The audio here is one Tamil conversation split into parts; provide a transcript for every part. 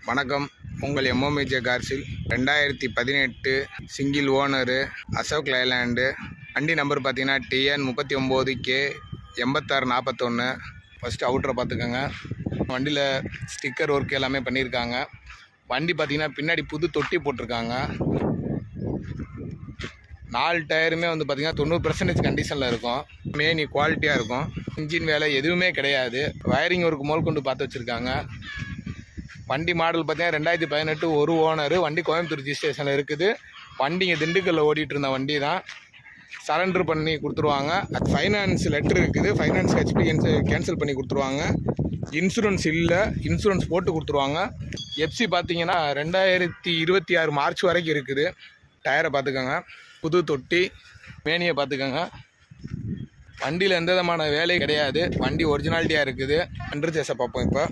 வணக்கம். உங்கள் எம்ஓமேஜே கார்ஸில் 2018 சிங்கிள் ஓனரு அசோக் லைலாண்டு. வண்டி நம்பர் பார்த்தீங்கன்னா TN 39K 8641. ஃபஸ்ட்டு அவுட்டரை பார்த்துக்கோங்க. வண்டியில் ஸ்டிக்கர் ஒர்க் எல்லாமே பண்ணியிருக்காங்க. வண்டி பார்த்திங்கன்னா பின்னாடி புது தொட்டி போட்டிருக்காங்க. 4 டயருமே வந்து பார்த்திங்கன்னா 90% கண்டிஷனில் இருக்கும். மேனி குவாலிட்டியாக இருக்கும். இன்ஜின் வேலை எதுவுமே கிடையாது. வயரிங் ஒர்க் முதல் கொண்டு பார்த்து வச்சுருக்காங்க. வண்டி மாடல் பார்த்தீங்கன்னா 2018 ஒரு ஓனரு. வண்டி கோயம்புத்தூர் ரிஜிஸ்ட்ரேஷனில் இருக்குது. வண்டி இங்கே திண்டுக்கல்லில் ஓடிட்டு இருந்த வண்டி தான். சரண்டர் பண்ணி கொடுத்துருவாங்க. அது ஃபைனான்ஸ் லெட்டர் இருக்குது. ஃபைனான்ஸ் ஹெச்பி கேன்சல் பண்ணி கொடுத்துருவாங்க. இன்சூரன்ஸ் இல்லை, இன்சூரன்ஸ் போட்டு கொடுத்துருவாங்க. எஃப்சி பார்த்தீங்கன்னா 2026 மார்ச் வரைக்கும் இருக்குது. டயரை பார்த்துக்கோங்க. புது தொட்டி, மேனியை பார்த்துக்கோங்க. வண்டியில் எந்த விதமான வேலையும் கிடையாது. வண்டி ஒரிஜினாலிட்டியாக இருக்குது. அண்டர் சேஸை பார்ப்போம். இப்போ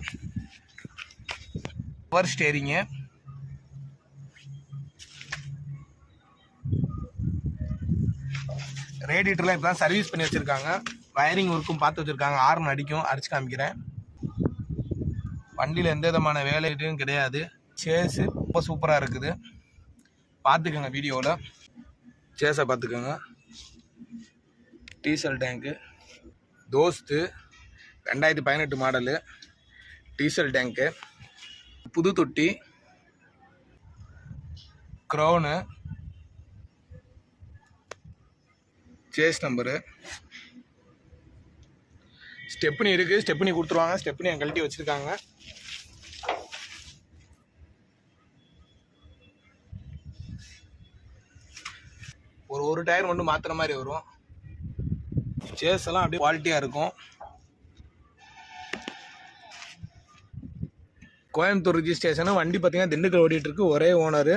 பவர் ஸ்டேரிங்கு, ரேடியேட்டர்லாம் இப்போ தான் சர்வீஸ் பண்ணி வச்சுருக்காங்க. வயரிங் ஒர்க்கும் பார்த்து வச்சுருக்காங்க. ஹார்ன் அடிச்சு காமிக்கிறேன். வண்டியில் எந்த விதமான வேலை எதுவும் கிடையாது. சேஸு ரொம்ப சூப்பராக இருக்குது. பார்த்துக்கோங்க வீடியோவில். சேஸை பார்த்துக்கோங்க. டீசல் டேங்க்கு, தோஸ்து 2018 மாடலு டீசல் டேங்க்கு, புது தொட்டி, க்ரௌனு, சேஸ் நம்பரு, ஸ்டெப்னி இருக்குது. ஸ்டெப்னி கொடுத்துருவாங்க. ஸ்டெப்னி கழட்டி வச்சுருக்காங்க. ஒரு டயர் மட்டும் மாற்றுற மாதிரி வரும். சேஸ் எல்லாம் அப்படியே குவாலிட்டியாக இருக்கும். கோயம்புத்தூர் ரிஜிஸ்ட்ரேஷனு. வண்டி பார்த்திங்கன்னா திண்டுக்கல் ஓடிட்டுருக்கு. ஒரே ஓனரு.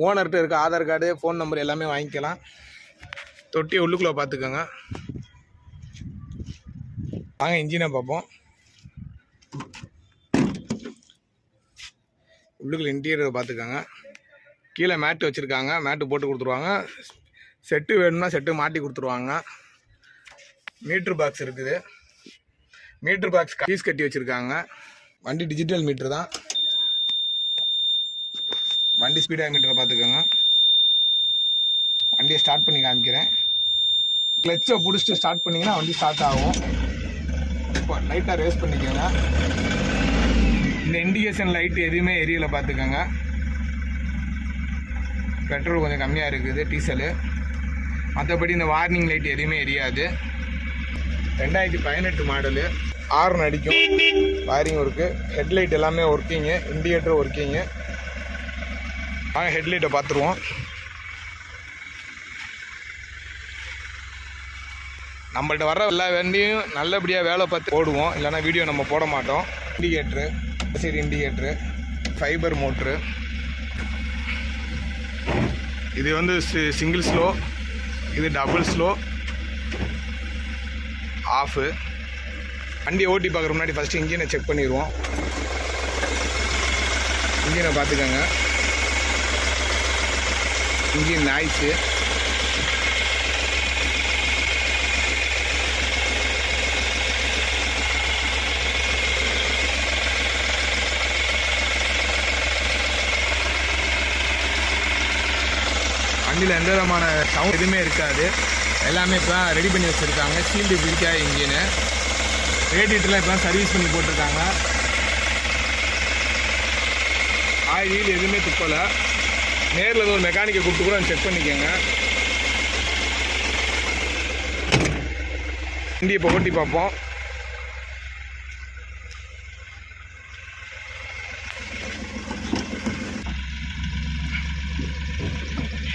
ஓனர்கிட்ட இருக்க ஆதார் கார்டு, ஃபோன் நம்பர் எல்லாமே வாங்கிக்கலாம். தொட்டியை உள்ளுக்குள்ளே பார்த்துக்கோங்க. வாங்க இன்ஜினை பார்ப்போம். உள்ளுக்குள்ள இன்டீரியர் பார்த்துக்கோங்க. கீழே மேட்டு வச்சுருக்காங்க. மேட்டு போட்டு கொடுத்துருவாங்க. செட்டு வேணும்னா செட்டு மாட்டி கொடுத்துருவாங்க. மீட்ரு பாக்ஸ் இருக்குது. மீட்ரு பாக்ஸ் ஃபீஸ் கட்டி வச்சுருக்காங்க. வண்டி டிஜிட்டல் மீட்ரு தான். வண்டி ஸ்பீடாக மீட்டரை பார்த்துக்கோங்க. வண்டியை ஸ்டார்ட் பண்ணி காமிக்கிறேன். கிளச்சை பிடிச்சிட்டு ஸ்டார்ட் பண்ணிங்கன்னா வண்டி ஸ்டார்ட் ஆகும். இப்போ லைட்டாக ரேஸ் பண்ணிக்கோங்க. இந்த இண்டிகேஷன் லைட் எதுவுமே எரியலை பார்த்துக்கோங்க. பெட்ரோல் கொஞ்சம் கம்மியாக இருக்குது, டீசலு. மற்றபடி இந்த வார்னிங் லைட் எதுவுமே எரியாது. 2018 மாடலு. ஹார்ன் அடிக்கும். வயரிங் ஒர்க்கு, ஹெட்லைட் எல்லாமே ஒர்க்கிங்கு, இண்டிகேட்டர் ஒர்க்கிங்கு. நாங்கள் ஹெட்லைட்டை பார்த்துருவோம். நம்மள்ட்ட வர்ற எல்லா வண்டியும் நல்லபடியாக வேலை பார்த்து போடுவோம். இல்லைனா வீடியோ நம்ம போட மாட்டோம். இண்டிகேட்ரு, சரி இண்டிகேட்ரு, ஃபைபர் மோட்ரு. இது வந்து சிங்கிள் ஸ்லோ, இது டபுள் ஸ்லோ, ஆஃபு. வண்டியை ஓட்டி பார்க்குற முன்னாடி ஃபஸ்ட்டு இன்ஜினை செக் பண்ணிடுவோம். இன்ஜினை பார்த்துக்கோங்க. இன்ஜின் நாய்ஸு, வண்டியில் எந்த விதமான சவுண்ட் எதுவுமே இருக்காது. எல்லாமே இப்போ ரெடி பண்ணி வச்சுருக்காங்க. சீல்டு பிடிக்காத இன்ஜினு. ரேடியேட்டர்லாம் இப்போ சர்வீஸ் பண்ணி போட்டிருக்காங்க. ஆயில் எதுவுமே துப்பலை. நேரில் ஏதோ ஒரு மெக்கானிக்கை கூப்பிட்டு கூட செக் பண்ணிக்கோங்க. வண்டி இப்போ ஓட்டி பார்ப்போம்.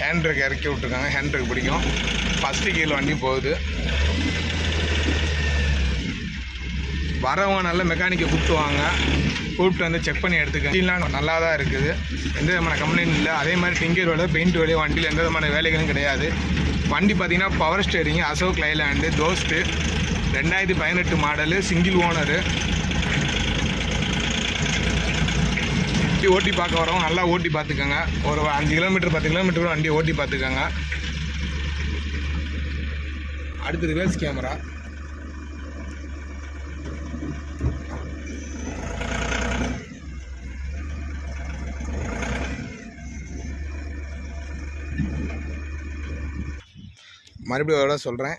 ஹேண்ட் பிரேக் இறக்கி விட்ருக்காங்க. ஹேண்ட் பிரேக் பிடிக்கும். ஃபஸ்ட்டு கீழே வண்டி போகுது. வரவங்க நல்ல மெக்கானிக்கை கூப்பிட்டு வந்து செக் பண்ணி எடுத்துக்க. வண்டிலாம் நல்லா தான் இருக்குது. எந்த விதமான கம்ப்ளைண்ட் இல்லை. அதே மாதிரி டிங்கர் வேலை, பெயிண்ட் வேலை வண்டியில் எந்த விதமான வேலைகளும் கிடையாது. வண்டி பார்த்திங்கன்னா power steering, Ashok Leyland, Dost 2018 model, single owner. வண்டி ஓட்டி பார்க்க வரவங்க நல்லா ஓட்டி பார்த்துக்கோங்க. ஒரு 5 கிலோமீட்டர் 10 கிலோமீட்டர் கூட வண்டியை ஓட்டி பார்த்துக்கோங்க. அடுத்து ரிவர்ஸ் கேமரா. மறுபடியும் ஒரு சொல்கிறேன்.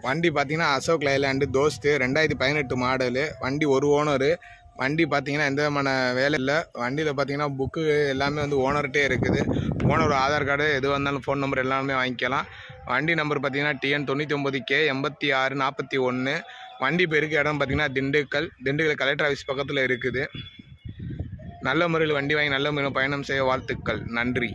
வண்டி பார்த்தீங்கன்னா அசோக் லைலாண்டு தோஸ்து 2018 மாடலு. வண்டி ஒரு ஓனரு. வண்டி பார்த்தீங்கன்னா எந்த விதமான வேலை இல்லை. வண்டியில் பார்த்தீங்கன்னா புக்கு எல்லாமே வந்து ஓனர்கிட்டே இருக்குது. ஓனர் ஆதார் கார்டு எது வந்தாலும் ஃபோன் நம்பர் எல்லாமே வாங்கிக்கலாம். வண்டி நம்பர் பார்த்தீங்கன்னா TN 99K 8641. வண்டி பேருக்கு இடம் பார்த்தீங்கன்னா திண்டுக்கல் கலெக்டர் ஆஃபீஸ் பக்கத்தில் இருக்குது. நல்ல முறையில் வண்டி வாங்கி நல்ல முறையில் பயணம் செய்ய வாழ்த்துக்கள். நன்றி.